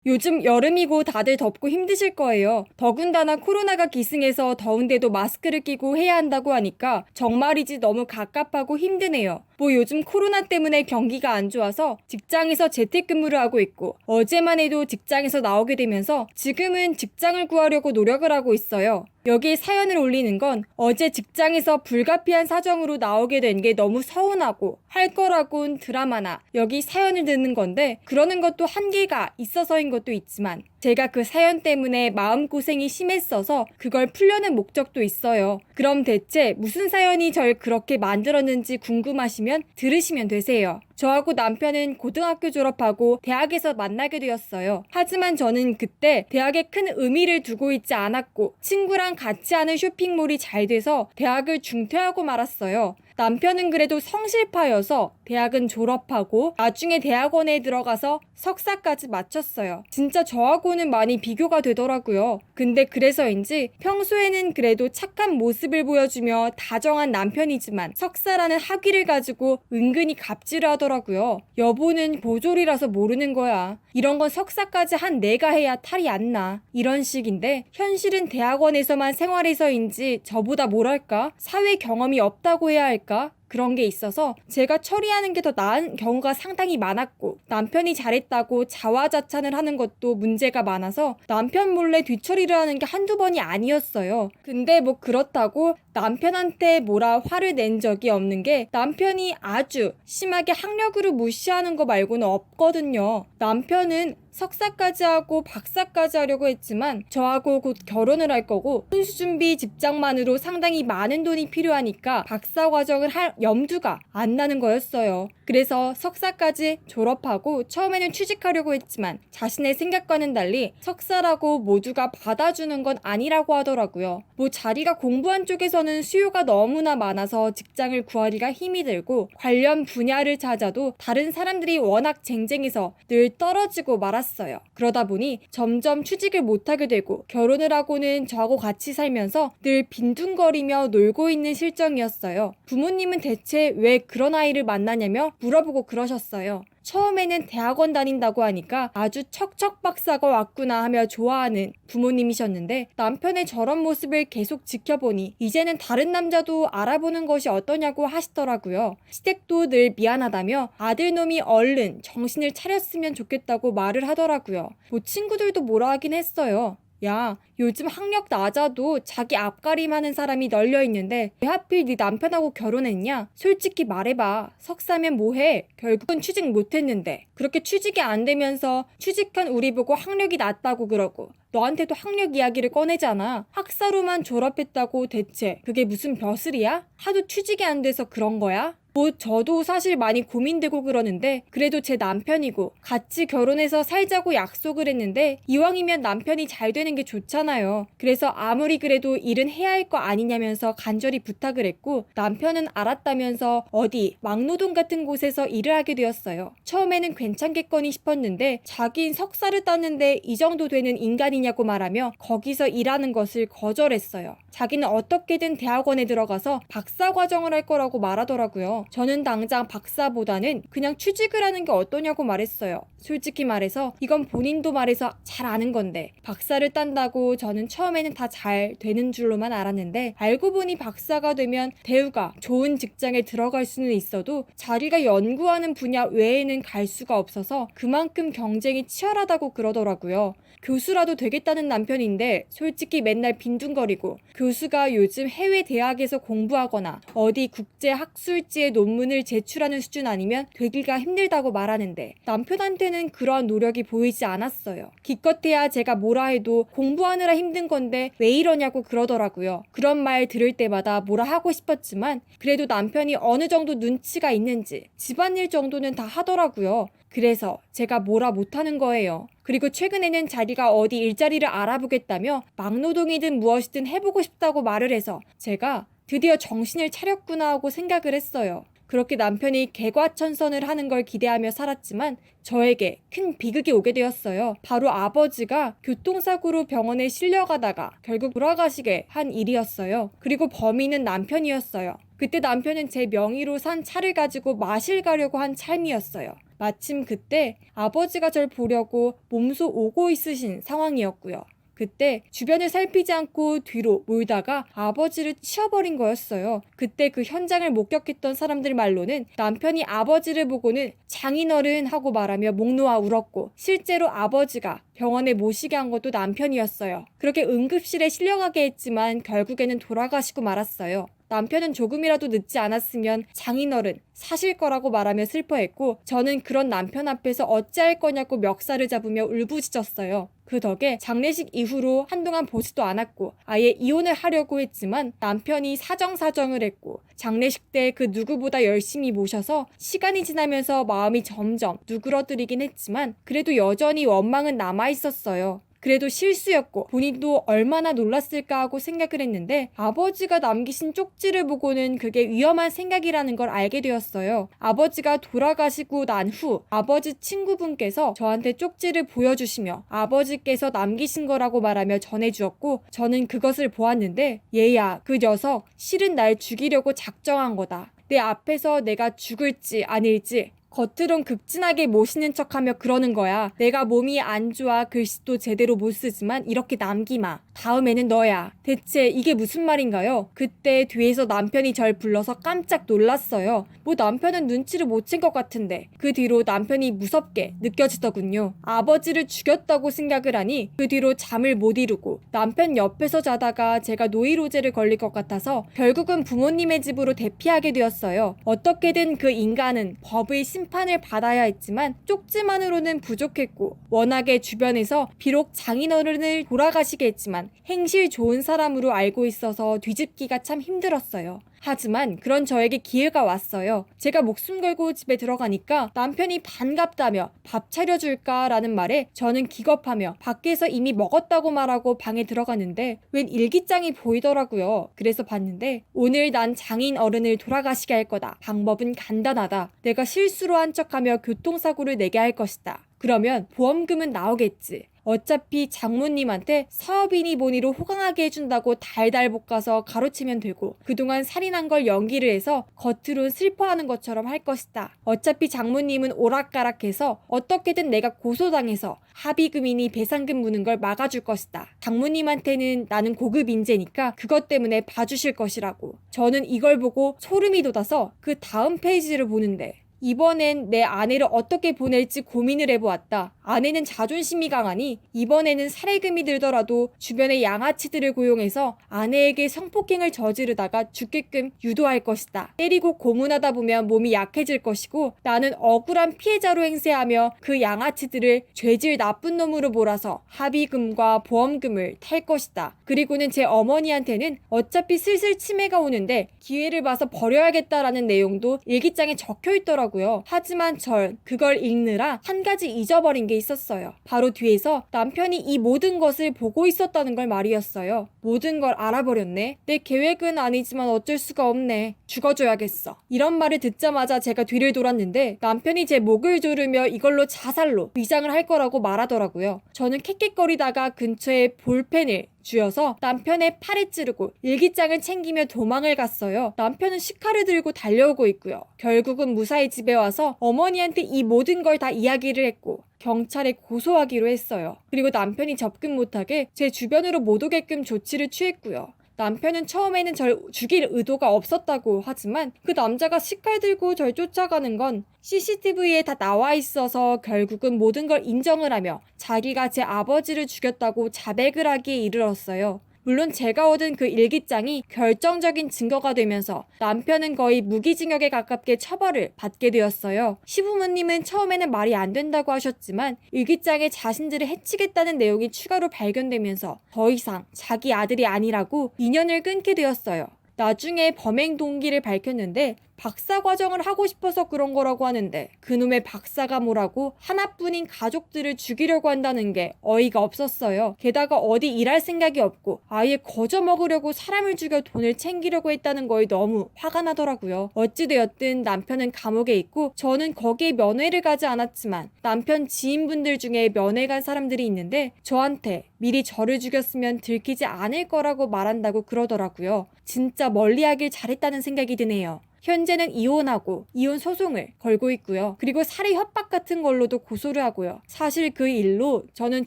요즘 여름이고 다들 덥고 힘드실 거예요. 더군다나 코로나가 기승해서 더운데도 마스크를 끼고 해야 한다고 하니까 정말이지 너무 갑갑하고 힘드네요. 뭐 요즘 코로나 때문에 경기가 안 좋아서 직장에서 재택근무를 하고 있고 어제만 해도 직장에서 나오게 되면서 지금은 직장을 구하려고 노력을 하고 있어요. 여기에 사연을 올리는 건 어제 직장에서 불가피한 사정으로 나오게 된 게 너무 서운하고 할 거라곤 드라마나 여기 사연을 듣는 건데 그러는 것도 한계가 있어서인 것도 있지만 제가 그 사연 때문에 마음고생이 심했어서 그걸 풀려는 목적도 있어요. 그럼 대체 무슨 사연이 절 그렇게 만들었는지 궁금하시면 들으시면 되세요. 저하고 남편은 고등학교 졸업하고 대학에서 만나게 되었어요. 하지만 저는 그때 대학에 큰 의미를 두고 있지 않았고 친구랑 같이 하는 쇼핑몰이 잘 돼서 대학을 중퇴하고 말았어요. 남편은 그래도 성실파여서 대학은 졸업하고 나중에 대학원에 들어가서 석사까지 마쳤어요. 진짜 저하고는 많이 비교가 되더라고요. 근데 그래서인지 평소에는 그래도 착한 모습을 보여주며 다정한 남편이지만 석사라는 학위를 가지고 은근히 갑질을 하더라고요. 여보는 보졸이라서 모르는 거야. 이런 건 석사까지 한 내가 해야 탈이 안 나. 이런 식인데 현실은 대학원에서만 생활해서인지 저보다 뭐랄까 사회 경험이 없다고 해야 할까? 그런 게 있어서 제가 처리하는 게 더 나은 경우가 상당히 많았고 남편이 잘했다고 자화자찬을 하는 것도 문제가 많아서 남편 몰래 뒤처리를 하는 게 한두 번이 아니었어요. 근데 뭐 그렇다고 남편한테 뭐라 화를 낸 적이 없는 게 남편이 아주 심하게 학력으로 무시하는 거 말고는 없거든요. 남편은 석사까지 하고 박사까지 하려고 했지만 저하고 곧 결혼을 할 거고 혼수준비 집장만으로 상당히 많은 돈이 필요하니까 박사 과정을 할 염두가 안 나는 거였어요. 그래서 석사까지 졸업하고 처음에는 취직하려고 했지만 자신의 생각과는 달리 석사라고 모두가 받아주는 건 아니라고 하더라고요. 뭐 자기가 공부한 쪽에서는 수요가 너무나 많아서 직장을 구하기가 힘이 들고 관련 분야를 찾아도 다른 사람들이 워낙 쟁쟁해서 늘 떨어지고 말았어요. 그러다 보니 점점 취직을 못하게 되고 결혼을 하고는 저하고 같이 살면서 늘 빈둥거리며 놀고 있는 실정이었어요. 부모님은 대체 왜 그런 아이를 만나냐며 물어보고 그러셨어요. 처음에는 대학원 다닌다고 하니까 아주 척척 박사가 왔구나 하며 좋아하는 부모님이셨는데 남편의 저런 모습을 계속 지켜보니 이제는 다른 남자도 알아보는 것이 어떠냐고 하시더라고요. 시댁도 늘 미안하다며 아들놈이 얼른 정신을 차렸으면 좋겠다고 말을 하더라고요. 뭐 친구들도 뭐라 하긴 했어요. 야, 요즘 학력 낮아도 자기 앞가림하는 사람이 널려있는데 왜 하필 네 남편하고 결혼했냐? 솔직히 말해봐. 석사면 뭐해? 결국은 취직 못했는데. 그렇게 취직이 안 되면서 취직한 우리 보고 학력이 낮다고 그러고 너한테도 학력 이야기를 꺼내잖아. 학사로만 졸업했다고 대체 그게 무슨 벼슬이야? 하도 취직이 안 돼서 그런 거야? 뭐 저도 사실 많이 고민되고 그러는데 그래도 제 남편이고 같이 결혼해서 살자고 약속을 했는데 이왕이면 남편이 잘 되는 게 좋잖아요. 그래서 아무리 그래도 일은 해야 할 거 아니냐면서 간절히 부탁을 했고 남편은 알았다면서 어디 막노동 같은 곳에서 일을 하게 되었어요. 처음에는 괜찮겠거니 싶었는데 자긴 석사를 땄는데 이 정도 되는 인간이냐고 말하며 거기서 일하는 것을 거절했어요. 자기는 어떻게든 대학원에 들어가서 박사 과정을 할 거라고 말하더라고요. 저는 당장 박사보다는 그냥 취직을 하는 게 어떠냐고 말했어요. 솔직히 말해서 이건 본인도 말해서 잘 아는 건데 박사를 딴다고 저는 처음에는 다 잘 되는 줄로만 알았는데 알고 보니 박사가 되면 대우가 좋은 직장에 들어갈 수는 있어도 자기가 연구하는 분야 외에는 갈 수가 없어서 그만큼 경쟁이 치열하다고 그러더라고요. 교수라도 되겠다는 남편인데 솔직히 맨날 빈둥거리고 교수가 요즘 해외 대학에서 공부하거나 어디 국제 학술지에 논문을 제출하는 수준 아니면 되기가 힘들다고 말하는데 남편한테는 그러한 노력이 보이지 않았어요. 기껏해야 제가 뭐라 해도 공부하느라 힘든 건데 왜 이러냐고 그러더라고요. 그런 말 들을 때마다 뭐라 하고 싶었지만 그래도 남편이 어느 정도 눈치가 있는지 집안일 정도는 다 하더라고요. 그래서 제가 뭐라 못하는 거예요. 그리고 최근에는 자기가 어디 일자리를 알아보겠다며 막노동이든 무엇이든 해보고 싶다고 말을 해서 제가 드디어 정신을 차렸구나 하고 생각을 했어요. 그렇게 남편이 개과천선을 하는 걸 기대하며 살았지만 저에게 큰 비극이 오게 되었어요. 바로 아버지가 교통사고로 병원에 실려가다가 결국 돌아가시게 한 일이었어요. 그리고 범인은 남편이었어요. 그때 남편은 제 명의로 산 차를 가지고 마실 가려고 한 참이었어요. 마침 그때 아버지가 절 보려고 몸소 오고 있으신 상황이었고요. 그때 주변을 살피지 않고 뒤로 몰다가 아버지를 치워버린 거였어요. 그때 그 현장을 목격했던 사람들 말로는 남편이 아버지를 보고는 장인어른 하고 말하며 목 놓아 울었고, 실제로 아버지가 병원에 모시게 한 것도 남편이었어요. 그렇게 응급실에 실려가게 했지만 결국에는 돌아가시고 말았어요. 남편은 조금이라도 늦지 않았으면 장인어른 사실 거라고 말하며 슬퍼했고, 저는 그런 남편 앞에서 어찌할 거냐고 멱살을 잡으며 울부짖었어요. 그 덕에 장례식 이후로 한동안 보지도 않았고 아예 이혼을 하려고 했지만 남편이 사정사정을 했고, 장례식 때 그 누구보다 열심히 모셔서 시간이 지나면서 마음이 점점 누그러뜨리긴 했지만 그래도 여전히 원망은 남아있었어요. 그래도 실수였고 본인도 얼마나 놀랐을까 하고 생각을 했는데, 아버지가 남기신 쪽지를 보고는 그게 위험한 생각이라는 걸 알게 되었어요. 아버지가 돌아가시고 난 후 아버지 친구분께서 저한테 쪽지를 보여주시며 아버지께서 남기신 거라고 말하며 전해주었고, 저는 그것을 보았는데, 얘야, 그 녀석 실은 날 죽이려고 작정한 거다. 내 앞에서 내가 죽을지 아닐지 겉으론 극진하게 모시는 척하며 그러는 거야. 내가 몸이 안 좋아 글씨도 제대로 못 쓰지만 이렇게 남기마. 다음에는 너야. 대체 이게 무슨 말인가요? 그때 뒤에서 남편이 절 불러서 깜짝 놀랐어요. 뭐 남편은 눈치를 못 챈 것 같은데. 그 뒤로 남편이 무섭게 느껴지더군요. 아버지를 죽였다고 생각을 하니 그 뒤로 잠을 못 이루고 남편 옆에서 자다가 제가 노이로제를 걸릴 것 같아서 결국은 부모님의 집으로 대피하게 되었어요. 어떻게든 그 인간은 법의 심판을 받아야 했지만 쪽지만으로는 부족했고, 워낙에 주변에서 비록 장인어른을 돌아가시게 했지만 행실 좋은 사람으로 알고 있어서 뒤집기가 참 힘들었어요. 하지만 그런 저에게 기회가 왔어요. 제가 목숨 걸고 집에 들어가니까 남편이 반갑다며 밥 차려줄까라는 말에 저는 기겁하며 밖에서 이미 먹었다고 말하고 방에 들어갔는데 웬 일기장이 보이더라고요. 그래서 봤는데, 오늘 난 장인 어른을 돌아가시게 할 거다. 방법은 간단하다. 내가 실수로 한 척하며 교통사고를 내게 할 것이다. 그러면 보험금은 나오겠지. 어차피 장모님한테 사업이니 뭐니로 호강하게 해준다고 달달 볶아서 가로치면 되고, 그동안 살인한 걸 연기를 해서 겉으론 슬퍼하는 것처럼 할 것이다. 어차피 장모님은 오락가락해서 어떻게든 내가 고소당해서 합의금이니 배상금 무는 걸 막아줄 것이다. 장모님한테는 나는 고급 인재니까 그것 때문에 봐주실 것이라고. 저는 이걸 보고 소름이 돋아서 그 다음 페이지를 보는데, 이번엔 내 아내를 어떻게 보낼지 고민을 해보았다. 아내는 자존심이 강하니 이번에는 살해금이 들더라도 주변의 양아치들을 고용해서 아내에게 성폭행을 저지르다가 죽게끔 유도할 것이다. 때리고 고문하다 보면 몸이 약해질 것이고, 나는 억울한 피해자로 행세하며 그 양아치들을 죄질 나쁜 놈으로 몰아서 합의금과 보험금을 탈 것이다. 그리고는 제 어머니한테는 어차피 슬슬 치매가 오는데 기회를 봐서 버려야겠다라는 내용도 일기장에 적혀있더라고요. 하지만 전 그걸 읽느라 한 가지 잊어버린 게 있었어요. 바로 뒤에서 남편이 이 모든 것을 보고 있었다는 걸 말이었어요. 모든 걸 알아버렸네. 내 계획은 아니지만 어쩔 수가 없네. 죽어줘야겠어. 이런 말을 듣자마자 제가 뒤를 돌았는데 남편이 제 목을 조르며 이걸로 자살로 위장을 할 거라고 말하더라고요. 저는 캑캑거리다가 근처에 볼펜을 쥐어서 남편의 팔에 찌르고 일기장을 챙기며 도망을 갔어요. 남편은 식칼을 들고 달려오고 있고요. 결국은 무사히 집에 와서 어머니한테 이 모든 걸 다 이야기를 했고 경찰에 고소하기로 했어요. 그리고 남편이 접근 못하게 제 주변으로 못 오게끔 조치를 취했고요. 남편은 처음에는 절 죽일 의도가 없었다고 하지만 그 남자가 식칼 들고 절 쫓아가는 건 CCTV에 다 나와 있어서 결국은 모든 걸 인정을 하며 자기가 제 아버지를 죽였다고 자백을 하기에 이르렀어요. 물론 제가 얻은 그 일기장이 결정적인 증거가 되면서 남편은 거의 무기징역에 가깝게 처벌을 받게 되었어요. 시부모님은 처음에는 말이 안 된다고 하셨지만 일기장에 자신들을 해치겠다는 내용이 추가로 발견되면서 더 이상 자기 아들이 아니라고 인연을 끊게 되었어요. 나중에 범행 동기를 밝혔는데 박사과정을 하고 싶어서 그런 거라고 하는데, 그놈의 박사가 뭐라고 하나뿐인 가족들을 죽이려고 한다는 게 어이가 없었어요. 게다가 어디 일할 생각이 없고 아예 거저 먹으려고 사람을 죽여 돈을 챙기려고 했다는 거에 너무 화가 나더라고요. 어찌되었든 남편은 감옥에 있고 저는 거기에 면회를 가지 않았지만 남편 지인분들 중에 면회 간 사람들이 있는데 저한테 미리 저를 죽였으면 들키지 않을 거라고 말한다고 그러더라고요. 진짜 멀리하길 잘했다는 생각이 드네요. 현재는 이혼하고 이혼 소송을 걸고 있고요. 그리고 살해 협박 같은 걸로도 고소를 하고요. 사실 그 일로 저는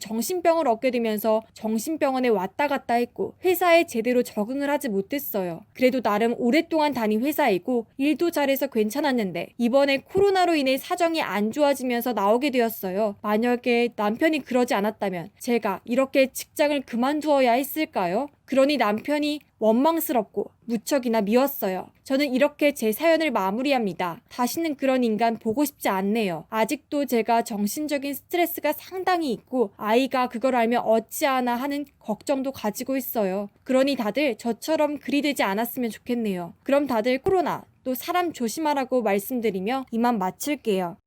정신병을 얻게 되면서 정신병원에 왔다 갔다 했고 회사에 제대로 적응을 하지 못했어요. 그래도 나름 오랫동안 다닌 회사이고 일도 잘해서 괜찮았는데 이번에 코로나로 인해 사정이 안 좋아지면서 나오게 되었어요. 만약에 남편이 그러지 않았다면 제가 이렇게 직장을 그만두어야 했을까요? 그러니 남편이 원망스럽고 무척이나 미웠어요. 저는 이렇게 제 사연을 마무리합니다. 다시는 그런 인간 보고 싶지 않네요. 아직도 제가 정신적인 스트레스가 상당히 있고 아이가 그걸 알면 어찌하나 하는 걱정도 가지고 있어요. 그러니 다들 저처럼 그리 되지 않았으면 좋겠네요. 그럼 다들 코로나 또 사람 조심하라고 말씀드리며 이만 마칠게요.